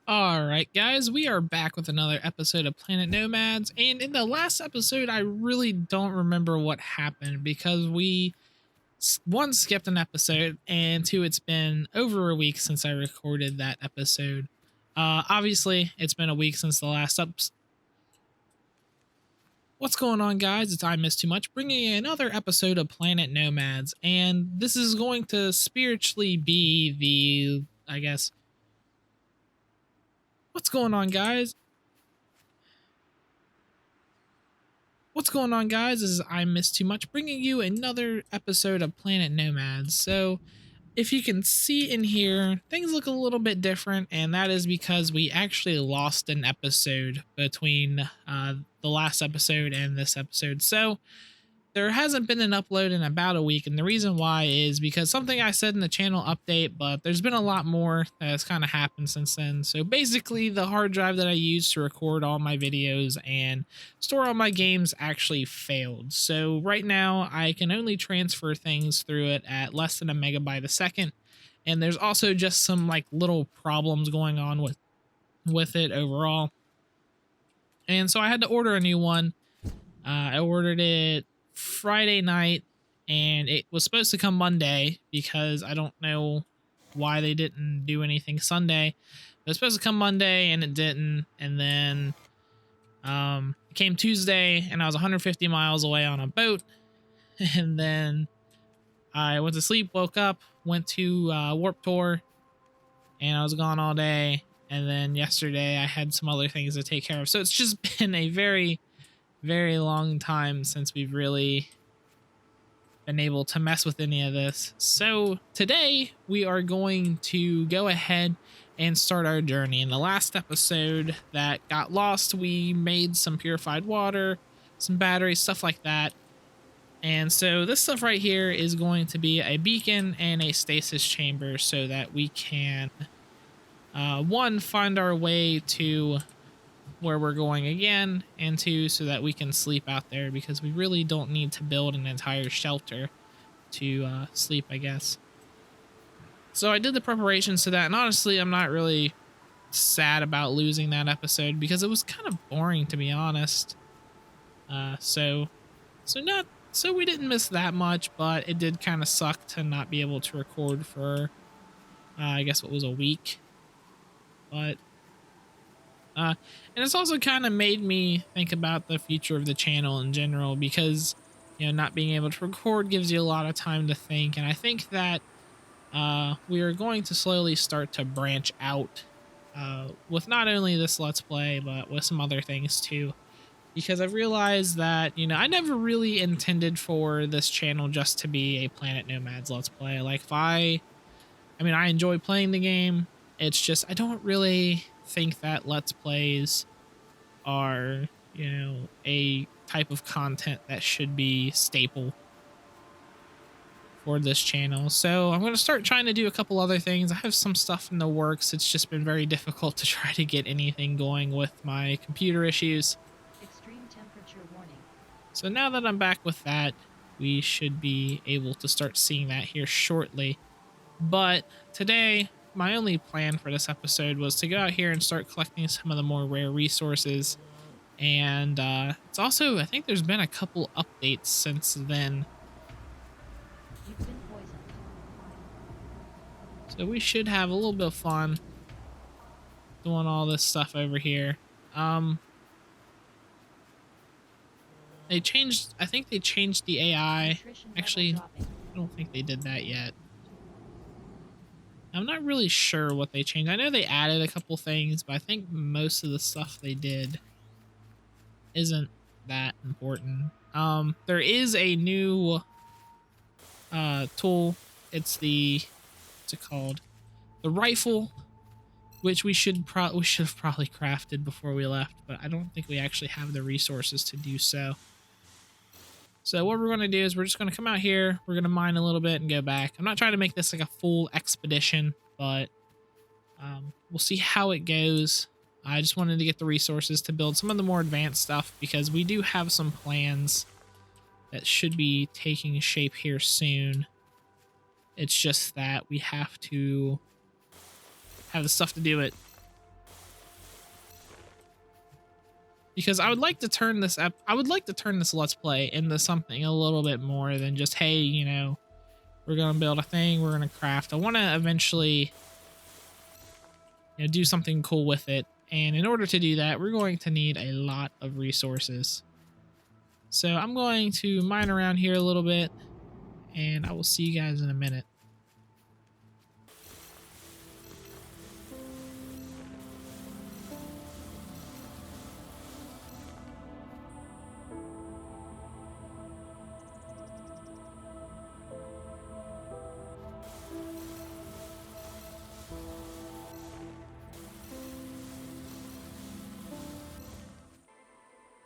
All right, guys, we are back with another episode of Planet Nomads. And in the last episode, I really don't remember what happened because we, one, skipped an episode, and two, it's been over a week since I recorded that episode. Obviously, it's been a week since the last episode. What's going on, guys? It's iMissTooMuch bringing you another episode of Planet Nomads. And this is going to spiritually be I guess, what's going on, guys? What's going on, guys? This is iMissTooMuch bringing you another episode of Planet Nomads. So, if you can see in here, things look a little bit different, and that is because we actually lost an episode between the last episode and this episode. So, there hasn't been an upload in about a week, and the reason why is because something I said in the channel update, but there's been a lot more that has kind of happened since then. So basically, the hard drive that I used to record all my videos and store all my games actually failed. So right now, I can only transfer things through it at less than a megabyte a second, and there's also just some like little problems going on with it overall. And so I had to order a new one. I ordered it Friday night, and it was supposed to come Monday because I don't know why they didn't do anything Sunday. It was supposed to come Monday and it didn't, and then it came Tuesday and I was 150 miles away on a boat, and then I went to sleep, woke up, went to Warp Tour, and I was gone all day, and then yesterday I had some other things to take care of. So it's just been a very long time since we've really been able to mess with any of this. So today we are going to go ahead and start our journey. In the last episode that got lost, we made some purified water, some batteries, stuff like that. And so this stuff right here is going to be a beacon and a stasis chamber so that we can one, find our way to where we're going again, and two, so that we can sleep out there, because we really don't need to build an entire shelter to sleep, I guess. So I did the preparations to that, and honestly, I'm not really sad about losing that episode because it was kind of boring, to be honest. So we didn't miss that much, but it did kind of suck to not be able to record for I guess what was a week. But and it's also kind of made me think about the future of the channel in general, because, you know, not being able to record gives you a lot of time to think. And I think that we are going to slowly start to branch out with not only this Let's Play, but with some other things too. Because I've realized that, you know, I never really intended for this channel just to be a Planet Nomads Let's Play. Like, I mean, I enjoy playing the game. It's just, I don't really think that Let's Plays are, you know, a type of content that should be staple for this channel. So I'm going to start trying to do a couple other things. I have some stuff in the works. It's just been very difficult to try to get anything going with my computer issues. Extreme temperature warning. So now that I'm back with that, we should be able to start seeing that here shortly. But today, my only plan for this episode was to go out here and start collecting some of the more rare resources. And it's also, I think there's been a couple updates since then. You've been poisoned. So we should have a little bit of fun doing all this stuff over here. They changed, I think they changed the AI. Actually, I don't think they did that yet. I'm not really sure what they changed. I know they added a couple things, but I think most of the stuff they did isn't that important. There is a new tool. It's what's it called? The rifle, which we should have probably crafted before we left, but I don't think we actually have the resources to do so. So what we're going to do is we're just going to come out here, we're going to mine a little bit and go back. I'm not trying to make this like a full expedition, but we'll see how it goes. I just wanted to get the resources to build some of the more advanced stuff, because we do have some plans that should be taking shape here soon. It's just that we have to have the stuff to do it. because I would like to turn this up. I would like to turn this Let's Play into something a little bit more than just, hey, you know, we're gonna build a thing, we're gonna craft. I want to eventually, you know, do something cool with it. And in order to do that, we're going to need a lot of resources. So I'm going to mine around here a little bit, and I will see you guys in a minute.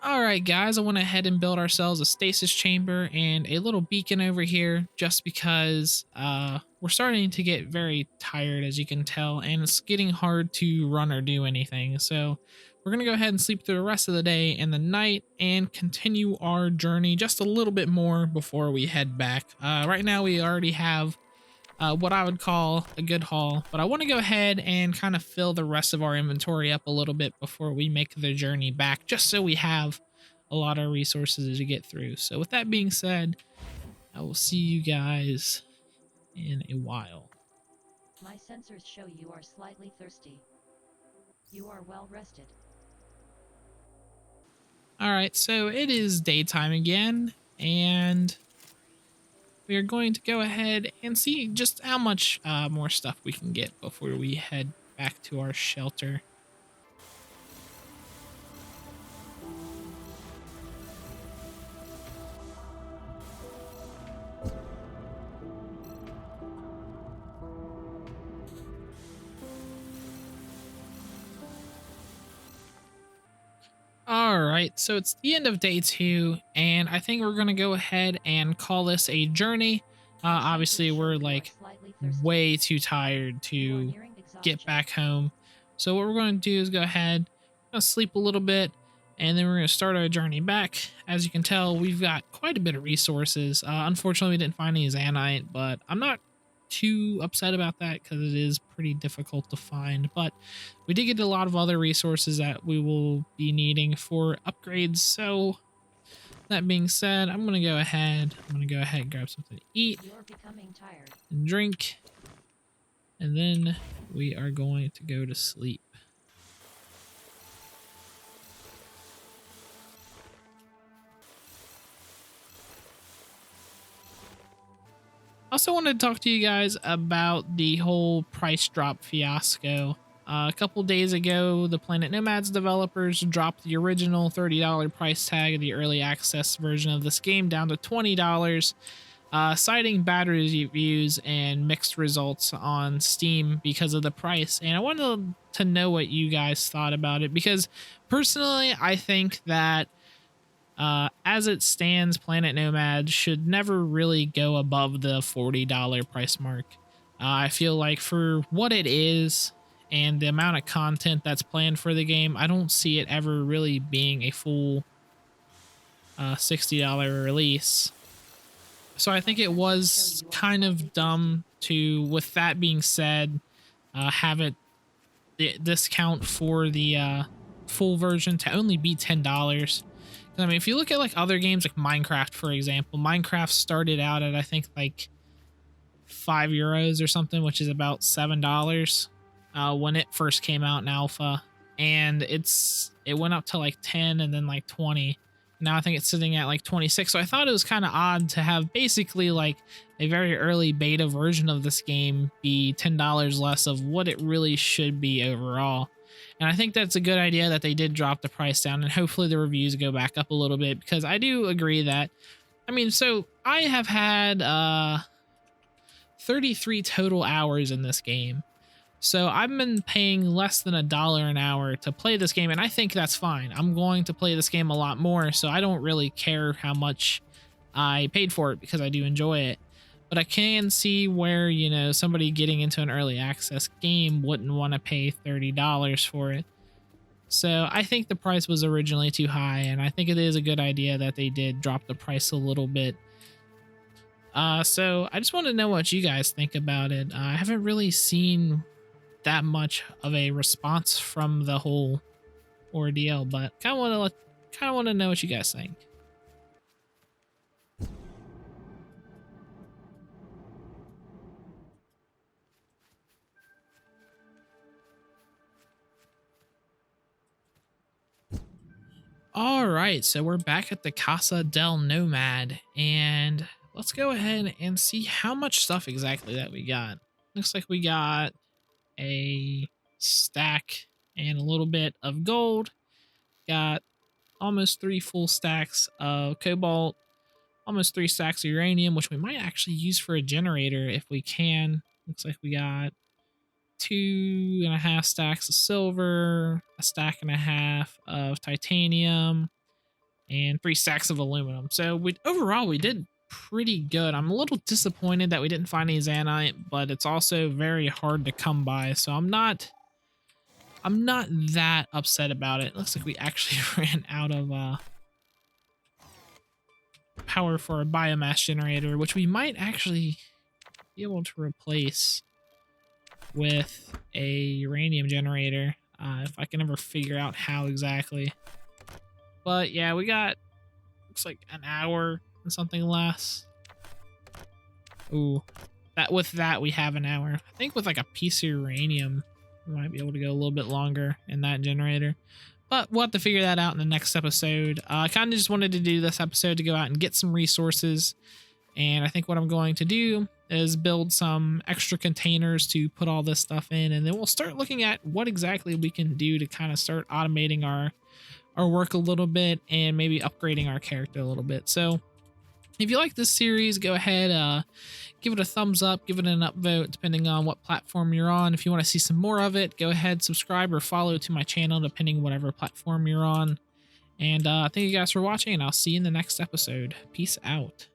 All right, guys, I went ahead and built ourselves a stasis chamber and a little beacon over here just because we're starting to get very tired, as you can tell, and it's getting hard to run or do anything. So we're going to go ahead and sleep through the rest of the day and the night and continue our journey just a little bit more before we head back. Right now, we already have what I would call a good haul, but I want to go ahead and kind of fill the rest of our inventory up a little bit before we make the journey back, just so we have a lot of resources to get through. So with that being said, I will see you guys in a while. My sensors show you are slightly thirsty. You are well rested. All right, so it is daytime again, and we are going to go ahead and see just how much more stuff we can get before we head back to our shelter. All right, so it's the end of day 2, and I think we're going to go ahead and call this a journey. Obviously, we're like way too tired to get back home. So what we're going to do is go ahead, sleep a little bit, and then we're going to start our journey back. As you can tell, we've got quite a bit of resources. Unfortunately, we didn't find any Zanite, but I'm not too upset about that because it is pretty difficult to find. But we did get a lot of other resources that we will be needing for upgrades. So that being said, I'm going to go ahead and grab something to eat and drink, and then we are going to go to sleep. Also wanted to talk to you guys about the whole price drop fiasco. A couple days ago, the Planet Nomads developers dropped the original $30 price tag of the early access version of this game down to $20, citing bad reviews and mixed results on Steam because of the price. And I wanted to know what you guys thought about it, because personally, I think that as it stands, Planet Nomads should never really go above the $40 price mark. I feel like for what it is and the amount of content that's planned for the game, I don't see it ever really being a full $60 release. So I think it was kind of dumb to, with that being said, have it the discount for the full version to only be $10. I mean, if you look at like other games like Minecraft, for example, Minecraft started out at I think like €5 or something, which is about $7 when it first came out in alpha, and it went up to like 10 and then like 20. Now I think it's sitting at like 26. So I thought it was kind of odd to have basically like a very early beta version of this game be $10 less of what it really should be overall. And I think that's a good idea that they did drop the price down, and hopefully the reviews go back up a little bit, because I do agree that, I mean, so I have had 33 total hours in this game. So I've been paying less than $1 an hour to play this game, and I think that's fine. I'm going to play this game a lot more, so I don't really care how much I paid for it because I do enjoy it. But I can see where, you know, somebody getting into an early access game wouldn't want to pay $30 for it. So I think the price was originally too high, and I think it is a good idea that they did drop the price a little bit. So I just want to know what you guys think about it. I haven't really seen that much of a response from the whole ordeal, but kind of want to kind of want to know what you guys think. All right, so we're back at the Casa del Nomad, and let's go ahead and see how much stuff exactly that we got. Looks like we got a stack and a little bit of gold. Got almost 3 full stacks of cobalt, almost 3 stacks of uranium, which we might actually use for a generator if we can. Looks like we got 2.5 stacks of silver, a stack and a half of titanium, and 3 stacks of aluminum. So overall we did pretty good. I'm a little disappointed that we didn't find any zanite, but it's also very hard to come by. So I'm not that upset about it. Looks like we actually ran out of power for a biomass generator, which we might actually be able to replace with a uranium generator if I can ever figure out how exactly. But yeah, we got, looks like an hour and something less. Ooh, with that we have an hour. I think with like a piece of uranium, we might be able to go a little bit longer in that generator. But we'll have to figure that out in the next episode. I kind of just wanted to do this episode to go out and get some resources. And I think what I'm going to do is build some extra containers to put all this stuff in. And then we'll start looking at what exactly we can do to kind of start automating our work a little bit and maybe upgrading our character a little bit. So if you like this series, go ahead, give it a thumbs up, give it an upvote, depending on what platform you're on. If you want to see some more of it, go ahead, subscribe or follow to my channel, depending whatever platform you're on. And thank you guys for watching, and I'll see you in the next episode. Peace out.